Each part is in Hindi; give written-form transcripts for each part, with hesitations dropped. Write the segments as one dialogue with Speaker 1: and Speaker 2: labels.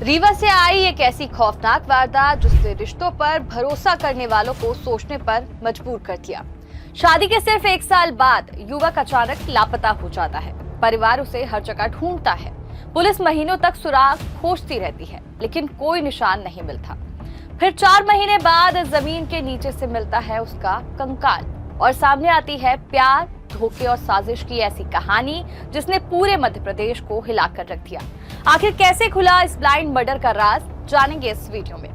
Speaker 1: रीवा से आई एक ऐसी खौफनाक वारदात जिसने रिश्तों पर भरोसा करने वालों को सोचने पर मजबूर कर दिया। शादी के सिर्फ 1 साल बाद युवक अचानक लापता हो जाता है। परिवार उसे हर जगह ढूंढता है। पुलिस महीनों तक सुराग खोजती रहती है, लेकिन कोई निशान नहीं मिलता। फिर 4 महीने बाद जमीन के नीचे से मिलता है उसका कंकाल और सामने आती है प्यार, धोखे और साजिश की ऐसी कहानी जिसने पूरे मध्य प्रदेश को हिलाकर रख दिया। आखिर कैसे खुला इस ब्लाइंड मर्डर का राज, जानेंगे इस वीडियो में।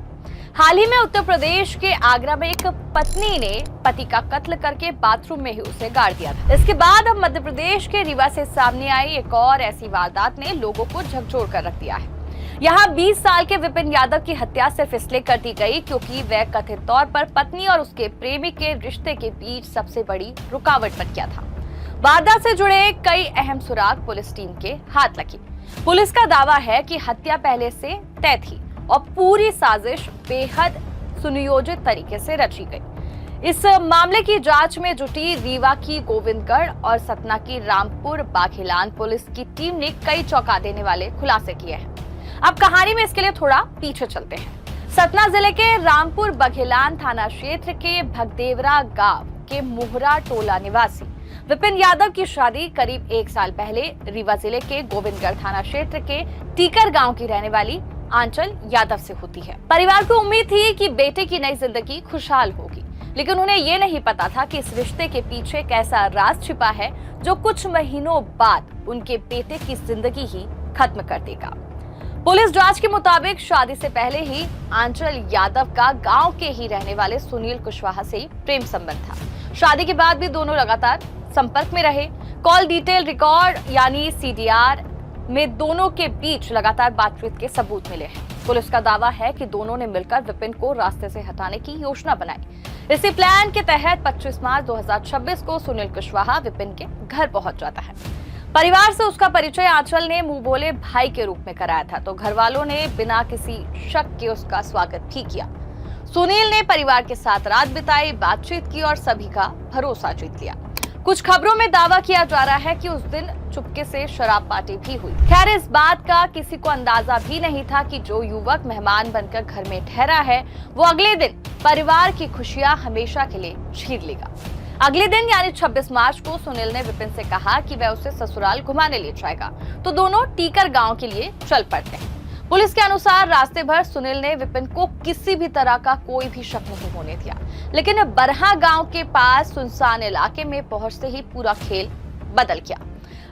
Speaker 1: हाल ही में उत्तर प्रदेश के आगरा में एक पत्नी ने पति का कत्ल करके बाथरूम में ही उसे गाड़ दिया था। इसके बाद अब मध्य प्रदेश के रीवा से सामने आई एक और ऐसी वारदात ने लोगों को झकझोर कर रख दिया है। यहाँ 20 साल के विपिन यादव की हत्या सिर्फ इसलिए कर दी गई क्योंकि वह कथित तौर पर पत्नी और उसके प्रेमी के रिश्ते के बीच सबसे बड़ी रुकावट बन गया था। वारदात से जुड़े कई अहम सुराग पुलिस टीम के हाथ लगी। पुलिस का दावा है कि हत्या पहले से तय थी और पूरी साजिश बेहद सुनियोजित तरीके से रची गई। इस मामले की जांच में जुटी रीवा की गोविंदगढ़ और सतना की रामपुर बाघेलान पुलिस की टीम ने कई चौंका देने वाले खुलासे किए हैं। अब कहानी में इसके लिए थोड़ा पीछे चलते हैं। सतना जिले के रामपुर बघेलान थाना क्षेत्र के भगदेवरा गांव के मोहरा टोला निवासी विपिन यादव की शादी करीब 1 साल पहले रीवा जिले के गोविंदगढ़ थाना क्षेत्र के टीकर गांव की रहने वाली आंचल यादव से होती है। परिवार को उम्मीद थी कि बेटे की नई जिंदगी खुशहाल होगी, लेकिन उन्हें ये नहीं पता था कि इस रिश्ते के पीछे एक ऐसा राज छिपा है जो कुछ महीनों बाद उनके बेटे की जिंदगी ही खत्म कर देगा। पुलिस जांच के मुताबिक शादी से पहले ही आंचल यादव का गांव के ही रहने वाले सुनील कुशवाहा से प्रेम संबंध था। शादी के बाद भी दोनों लगातार संपर्क में रहे। कॉल डिटेल रिकॉर्ड यानी CDR में दोनों के बीच लगातार बातचीत के सबूत मिले हैं। पुलिस का दावा है कि दोनों ने मिलकर विपिन को रास्ते से हटाने की योजना बनाई। इसी प्लान के तहत 25 मार्च 2026 को सुनील कुशवाहा विपिन के घर पहुंच जाता है। परिवार से उसका परिचय आंचल ने मुंह बोले भाई के रूप में कराया था, तो घर वालों ने बिना किसी शक के उसका स्वागत भी किया। सुनील ने परिवार के साथ रात बिताई, बातचीत की और सभी का भरोसा जीत लिया। कुछ खबरों में दावा किया जा रहा है कि उस दिन चुपके से शराब पार्टी भी हुई। खैर, इस बात का किसी को अंदाजा भी नहीं था कि जो युवक मेहमान बनकर घर में ठहरा है वो अगले दिन परिवार की खुशियां हमेशा के लिए छीन लेगा। अगले दिन यानी 26 मार्च को सुनील ने विपिन से कहा कि वह उसे ससुराल घुमाने ले जाएगा, तो दोनों टीकर गांव के लिए चल पड़ते हैं। पुलिस के अनुसार रास्ते भर सुनील ने विपिन को किसी भी तरह का कोई भी शक नहीं होने दिया, लेकिन बरहा गांव के पास सुनसान इलाके में पहुंचते ही पूरा खेल बदल गया।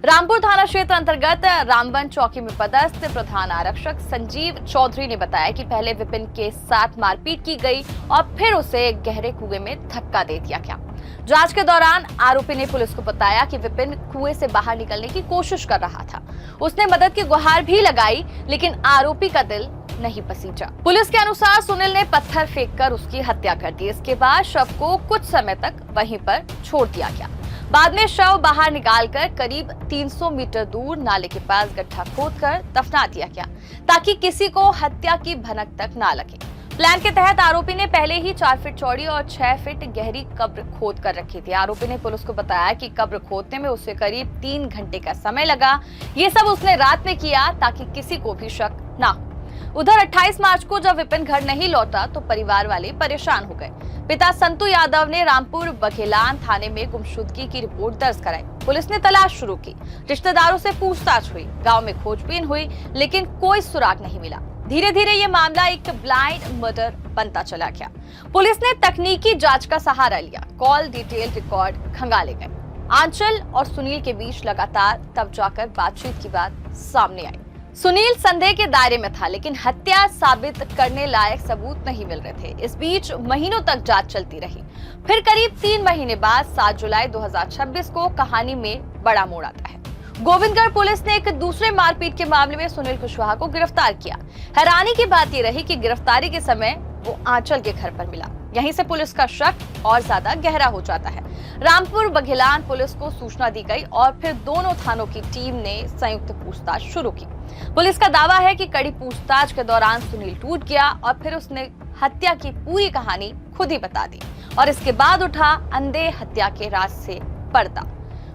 Speaker 1: रामपुर थाना क्षेत्र अंतर्गत रामबन चौकी में पदस्थ प्रधान आरक्षक संजीव चौधरी ने बताया कि पहले विपिन के साथ मारपीट की गई और फिर उसे गहरे कुएं में धक्का दे दिया गया। जांच के दौरान आरोपी ने पुलिस को बताया कि विपिन कुएं से बाहर निकलने की कोशिश कर रहा था। उसने मदद की गुहार भी लगाई, लेकिन आरोपी का दिल नहीं पसीजा। पुलिस के अनुसार सुनील ने पत्थर फेंककर उसकी हत्या कर दी। इसके बाद शव को कुछ समय तक वहीं पर छोड़ दिया गया। बाद में शव बाहर निकालकर करीब 300 मीटर दूर नाले के पास गड्ढा खोदकर दफना दिया गया, ताकि किसी को हत्या की भनक तक ना लगे। प्लान के तहत आरोपी ने पहले ही 4 फीट चौड़ी और 6 फीट गहरी कब्र खोद कर रखी थी। आरोपी ने पुलिस को बताया कि कब्र खोदने में उसे करीब 3 घंटे का समय लगा। ये सब उसने रात में किया ताकि किसी को भी शक ना हो। उधर 28 मार्च को जब विपिन घर नहीं लौटा तो परिवार वाले परेशान हो गए। पिता संतू यादव ने रामपुर बघेलान थाने में गुमशुदगी की रिपोर्ट दर्ज कराई। पुलिस ने तलाश शुरू की, रिश्तेदारों से पूछताछ हुई, गांव में खोजबीन हुई, लेकिन कोई सुराग नहीं मिला। धीरे धीरे ये मामला एक ब्लाइंड मर्डर बनता चला गया। पुलिस ने तकनीकी जांच का सहारा लिया, कॉल डिटेल रिकॉर्ड खंगाले गए। आंचल और सुनील के बीच लगातार तब जाकर बातचीत की बात सामने आई। सुनील संदेह के दायरे में था, लेकिन हत्या साबित करने लायक सबूत नहीं मिल रहे थे। इस बीच महीनों तक जांच चलती रही। फिर करीब 3 महीने बाद 7 जुलाई 2026 को कहानी में बड़ा मोड़ आता है। गोविंदगढ़ पुलिस ने एक दूसरे मारपीट के मामले में सुनील कुशवाहा को गिरफ्तार किया। हैरानी की बात यह रही कि गिरफ्तारी के समय वो आंचल के घर पर मिला। यहीं से पुलिस का शक और ज्यादा गहरा हो जाता है। रामपुर बघेलान पुलिस को सूचना दी गई और फिर दोनों थानों की टीम ने संयुक्त पूछताछ शुरू की। पुलिस का दावा है कि कड़ी पूछताछ के दौरान सुनील टूट गया और फिर उसने हत्या की पूरी कहानी खुद ही बता दी और इसके बाद उठा अंधे हत्या के राज से पर्दा।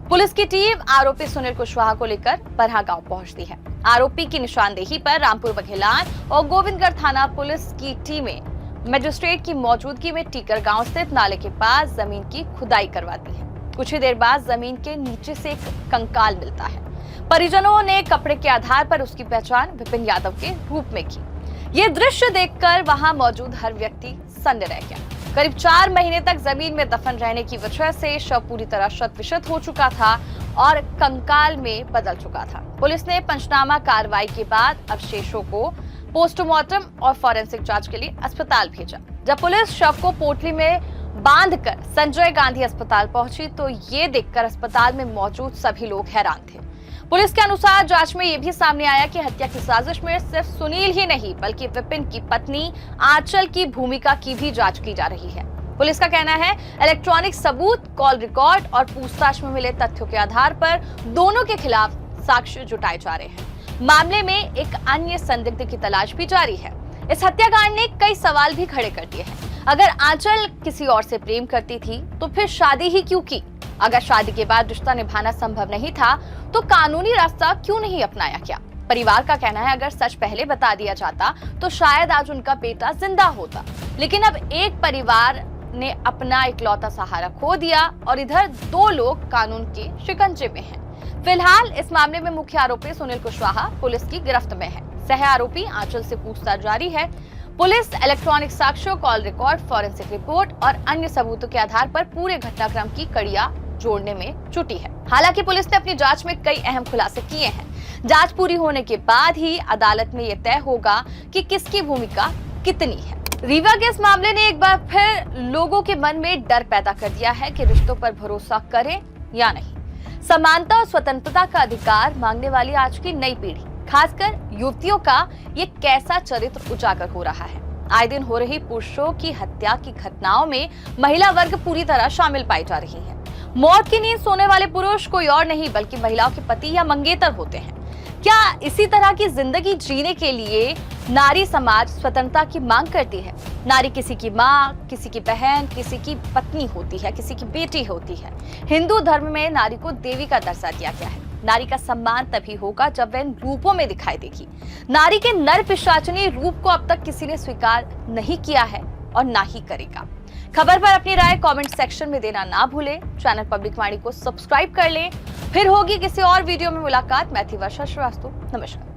Speaker 1: पुलिस की टीम आरोपी सुनील कुशवाहा को लेकर बरहा गांव पहुंचती है। आरोपी की निशानदेही पर रामपुर बघेलान और गोविंदगढ़ थाना पुलिस की टीमें मजिस्ट्रेट की मौजूदगी में टीकर गांव स्थित नाले के पास जमीन की खुदाई करवाती है। कुछ ही देर बाद जमीन के नीचे से एक कंकाल मिलता है। परिजनों ने कपड़े के आधार पर उसकी पहचान विपिन यादव के रूप में की। ये दृश्य देखकर वहां मौजूद हर व्यक्ति सन्न रह गया। करीब 4 महीने तक जमीन में दफन रहने की वजह से शव पूरी तरह शत-विशत हो चुका था और कंकाल में बदल चुका था। पुलिस ने पंचनामा कार्रवाई के बाद अवशेषों को पोस्टमार्टम और फॉरेंसिक जांच के लिए अस्पताल भेजा। जब पुलिस शव को पोटली में बांधकर संजय गांधी अस्पताल पहुंची तो ये देखकर अस्पताल में मौजूद सभी लोग हैरान थे। पुलिस के अनुसार जांच में ये भी सामने आया कि हत्या की साजिश में सिर्फ सुनील ही नहीं बल्कि विपिन की पत्नी आंचल की भूमिका की भी जांच की जा रही है। पुलिस का कहना है इलेक्ट्रॉनिक सबूत, कॉल रिकॉर्ड और पूछताछ में मिले तथ्यों के आधार पर दोनों के खिलाफ साक्ष्य जुटाए जा रहे हैं। मामले में एक अन्य संदिग्ध की तलाश भी जारी है। इस हत्याकांड ने कई सवाल भी खड़े कर दिए हैं। अगर आंचल किसी और से प्रेम करती थी तो फिर शादी ही क्यों की? अगर शादी के बाद रिश्ता निभाना संभव नहीं था तो कानूनी रास्ता क्यों नहीं अपनाया गया? परिवार का कहना है अगर सच पहले बता दिया जाता तो शायद आज उनका बेटा जिंदा होता, लेकिन अब एक परिवार ने अपना इकलौता सहारा खो दिया और इधर 2 लोग कानून के शिकंजे में हैं। फिलहाल इस मामले में मुख्य आरोपी सुनील कुशवाहा पुलिस की गिरफ्त में है। सह आरोपी आंचल से पूछताछ जारी है। पुलिस इलेक्ट्रॉनिक साक्ष्यों, कॉल रिकॉर्ड, फॉरेंसिक रिपोर्ट और अन्य सबूतों के आधार पर पूरे घटनाक्रम की कड़ियां जोड़ने में जुटी है। हालांकि पुलिस ने अपनी जांच में कई अहम खुलासे किए हैं। जांच पूरी होने के बाद ही अदालत में यह तय होगा कि किसकी भूमिका कितनी है। रीवा के इस मामले ने एक बार फिर लोगों के मन में डर पैदा कर दिया है कि रिश्तों पर भरोसा करें या नहीं। समानता और स्वतंत्रता का अधिकार मांगने वाली आज की नई पीढ़ी, खासकर युवतियों का ये कैसा चरित्र उजागर हो रहा है। आए दिन हो रही पुरुषों की हत्या की घटनाओं में महिला वर्ग पूरी तरह शामिल पाई जा रही है। मौत की नींद सोने वाले पुरुष कोई और नहीं बल्कि महिलाओं के पति या मंगेतर होते हैं। क्या इसी तरह की जिंदगी जीने के लिए नारी समाज स्वतंत्रता की मांग करती है? नारी किसी की माँ, किसी की बहन, किसी की पत्नी होती है, किसी की बेटी होती है। हिंदू धर्म में नारी को देवी का दर्जा दिया गया है। नारी का सम्मान तभी होगा जब वह इन रूपों में दिखाई देगी। नारी के नर पिशाचनी रूप को अब तक किसी ने स्वीकार नहीं किया है और ना ही करेगा। खबर पर अपनी राय कमेंट सेक्शन में देना ना भूलें। चैनल पब्लिक वाणी को सब्सक्राइब कर लें। फिर होगी किसी और वीडियो में मुलाकात। मैं थी वर्षा श्रीवास्तव। नमस्कार।